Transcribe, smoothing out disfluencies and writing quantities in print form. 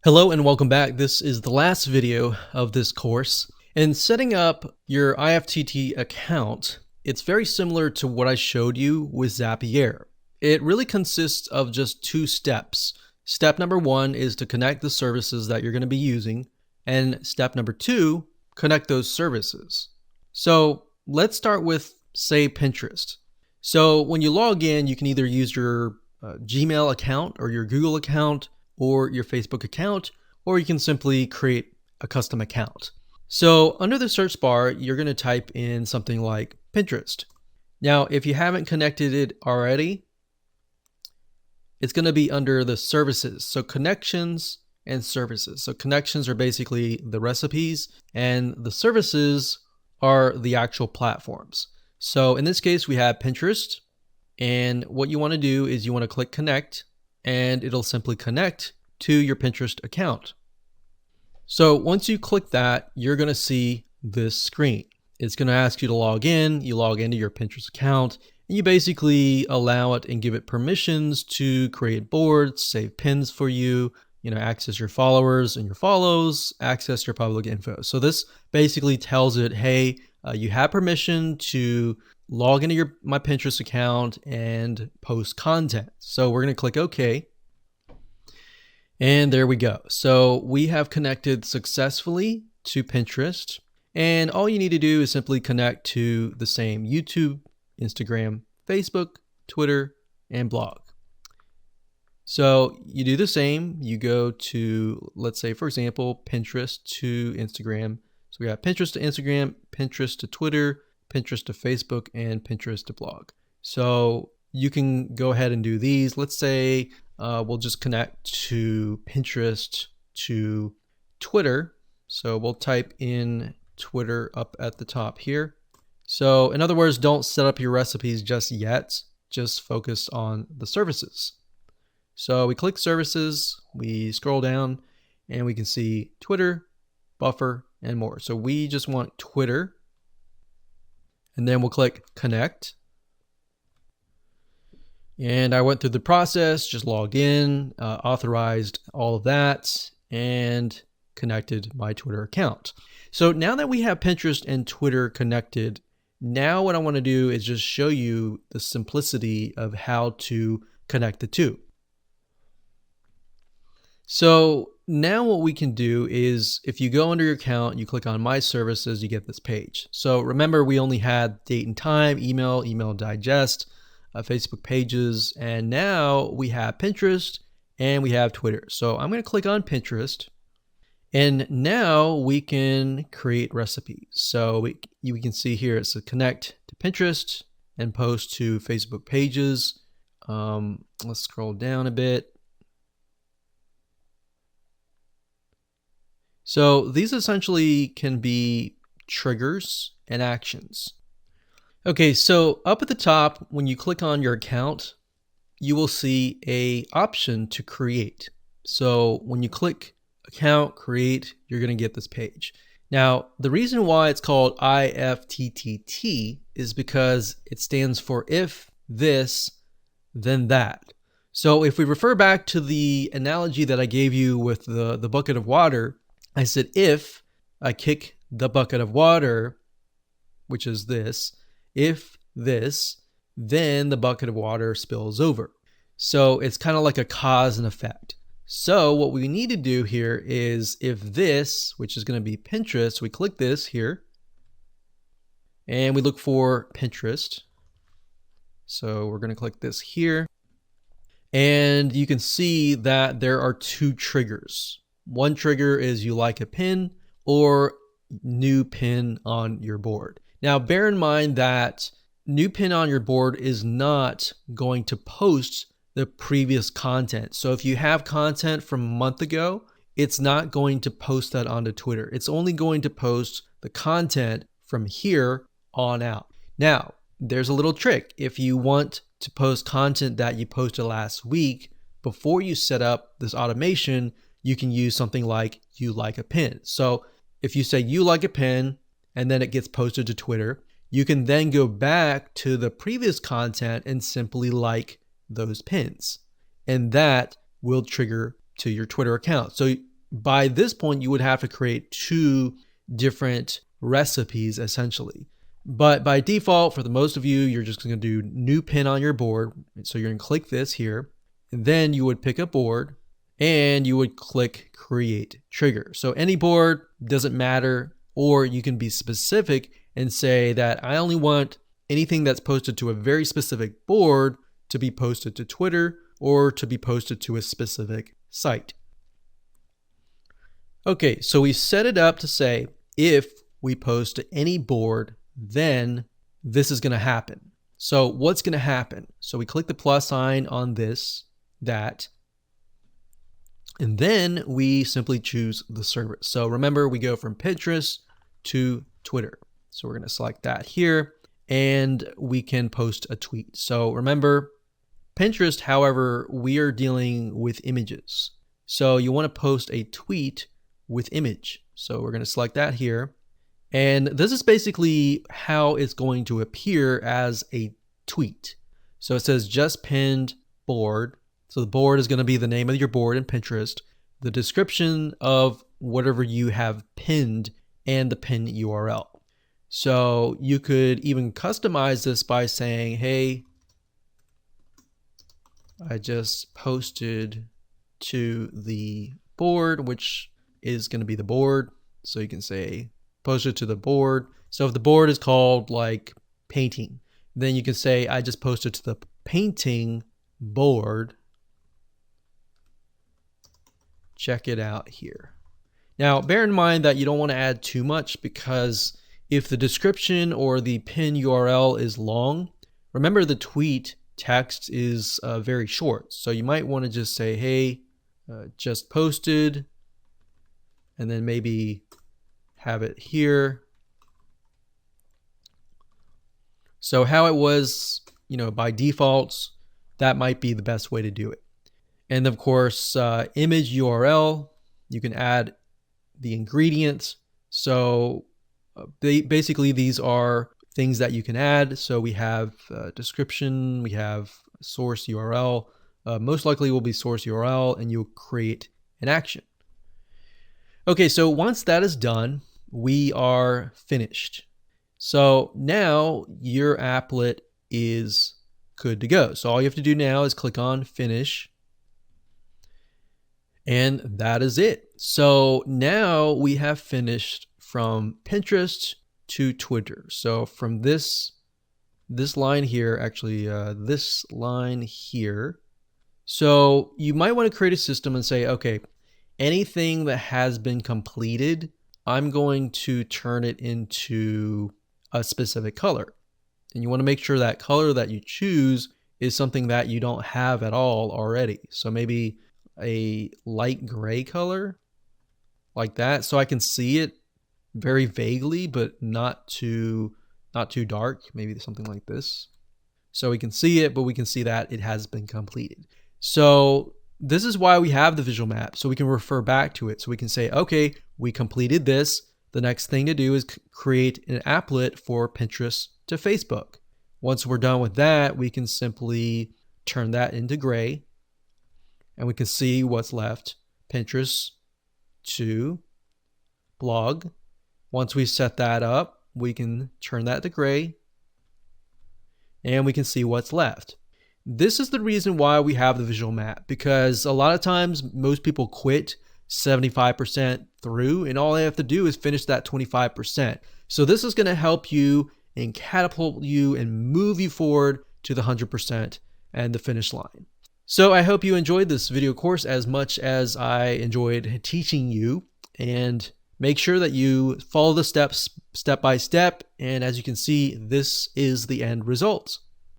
Hello and welcome back. This is the last video of this course. In setting up your Ifttt account, it's very similar to what I showed you with Zapier. It really consists of just two steps. Step number one is to connect the services that you're going to be using, and step number two, connect those services. So let's start with, say, Pinterest. So when you log in, you can either use your Gmail account or your Google account or your Facebook account, or you can simply create a custom account. So under the search bar, you're going to type in something like Pinterest. Now, if you haven't connected it already, it's going to be under the services. So connections and services. So connections are basically the recipes, and the services are the actual platforms. So in this case, we have Pinterest, and what you want to do is you want to click connect, and it'll simply connect to your Pinterest account. So once you click that, you're going to see this screen. It's going to ask you to log in. You log into your Pinterest account, and you basically allow it and give it permissions to create boards, save pins for you, access your followers and your follows, access your public info. So this basically tells it, hey, you have permission to log into my Pinterest account and post content. So we're going to click OK. And there we go. So we have connected successfully to Pinterest. And all you need to do is simply connect to the same YouTube, Instagram, Facebook, Twitter, and blog. So you do the same. You go to, let's say, for example, Pinterest to Instagram. So we got Pinterest to Instagram, Pinterest to Twitter, Pinterest to Facebook, and Pinterest to blog. So you can go ahead and do these. Let's say we'll just connect to Pinterest to Twitter. So we'll type in Twitter up at the top here. So in other words, don't set up your recipes just yet. Just focus on the services. So we click services, we scroll down, and we can see Twitter, Buffer, and more. So we just want Twitter. And then we'll click connect. And I went through the process, just logged in, authorized all of that, and connected my Twitter account. So now that we have Pinterest and Twitter connected, now what I want to do is just show you the simplicity of how to connect the two. So now what we can do is if you go under your account, you click on My Services, you get this page. So remember, we only had date and time, email digest, Facebook pages, and now we have Pinterest and we have Twitter. So I'm going to click on Pinterest, and now we can create recipes. So we can see here it says connect to Pinterest and post to Facebook pages. Let's scroll down a bit. So these essentially can be triggers and actions. Okay, so up at the top, when you click on your account, you will see an option to create. So when you click account, create, you're going to get this page. Now, the reason why it's called Ifttt is because it stands for if this, then that. So if we refer back to the analogy that I gave you with the bucket of water, I said, if I kick the bucket of water, which is this, if this, then the bucket of water spills over. So it's kind of like a cause and effect. So what we need to do here is if this, which is going to be Pinterest, we click this here and we look for Pinterest. So we're going to click this here, and you can see that there are two triggers. One trigger is you like a pin or new pin on your board. Now, bear in mind that new pin on your board is not going to post the previous content. So if you have content from a month ago, it's not going to post that onto Twitter. It's only going to post the content from here on out. Now, there's a little trick. If you want to post content that you posted last week, before you set up this automation, you can use something like you like a pin. So if you say you like a pin and then it gets posted to Twitter, you can then go back to the previous content and simply like those pins. And that will trigger to your Twitter account. So by this point, you would have to create 2 different recipes essentially. But by default, for the most of you, you're just going to do new pin on your board. So you're going to click this here, and then you would pick a board and you would click create trigger. So any board doesn't matter, or you can be specific and say that I only want anything that's posted to a very specific board to be posted to Twitter or to be posted to a specific site. Okay, so we set it up to say if we post to any board, then this is going to happen. So what's going to happen? So we click the plus sign on that, and then we simply choose the service. So remember, we go from Pinterest to Twitter. So we're going to select that here, and we can post a tweet. So remember, Pinterest, however, we are dealing with images. So you want to post a tweet with image. So we're going to select that here. And this is basically how it's going to appear as a tweet. So it says just pinned board. So the board is going to be the name of your board in Pinterest, the description of whatever you have pinned, and the pin URL. So you could even customize this by saying, hey, I just posted to the board, which is going to be the board. So you can say posted to the board. So if the board is called like painting, then you can say I just posted to the painting board. Check it out here. Now, bear in mind that you don't want to add too much, because if the description or the pin URL is long, remember the tweet text is very short. So you might want to just say, hey, just posted, and then maybe have it here. So how it was, by default, that might be the best way to do it. And of course, image URL, you can add the ingredients. So basically these are things that you can add. So we have description, we have source URL, most likely will be source URL, and you'll create an action. Okay, so once that is done, we are finished. So now your applet is good to go. So all you have to do now is click on finish. And that is it. So now we have finished from Pinterest to Twitter. So from this line here, actually this line here. So you might want to create a system and say, okay, anything that has been completed, I'm going to turn it into a specific color. And you want to make sure that color that you choose is something that you don't have at all already. So maybe a light gray color like that, so I can see it very vaguely, but not too dark. Maybe something like this, so we can see it, but we can see that it has been completed. So this is why we have the visual map, so we can refer back to it. So we can say, okay, we completed this. The next thing to do is create an applet for Pinterest to Facebook. Once we're done with that, we can simply turn that into gray, and we can see what's left. Pinterest to blog. Once we set that up, we can turn that to gray, and we can see what's left. This is the reason why we have the visual map, because a lot of times most people quit 75% through, and all they have to do is finish that 25%. So this is going to help you and catapult you and move you forward to the 100% and the finish line. So I hope you enjoyed this video course as much as I enjoyed teaching you, and make sure that you follow the steps step by step. And as you can see, this is the end results.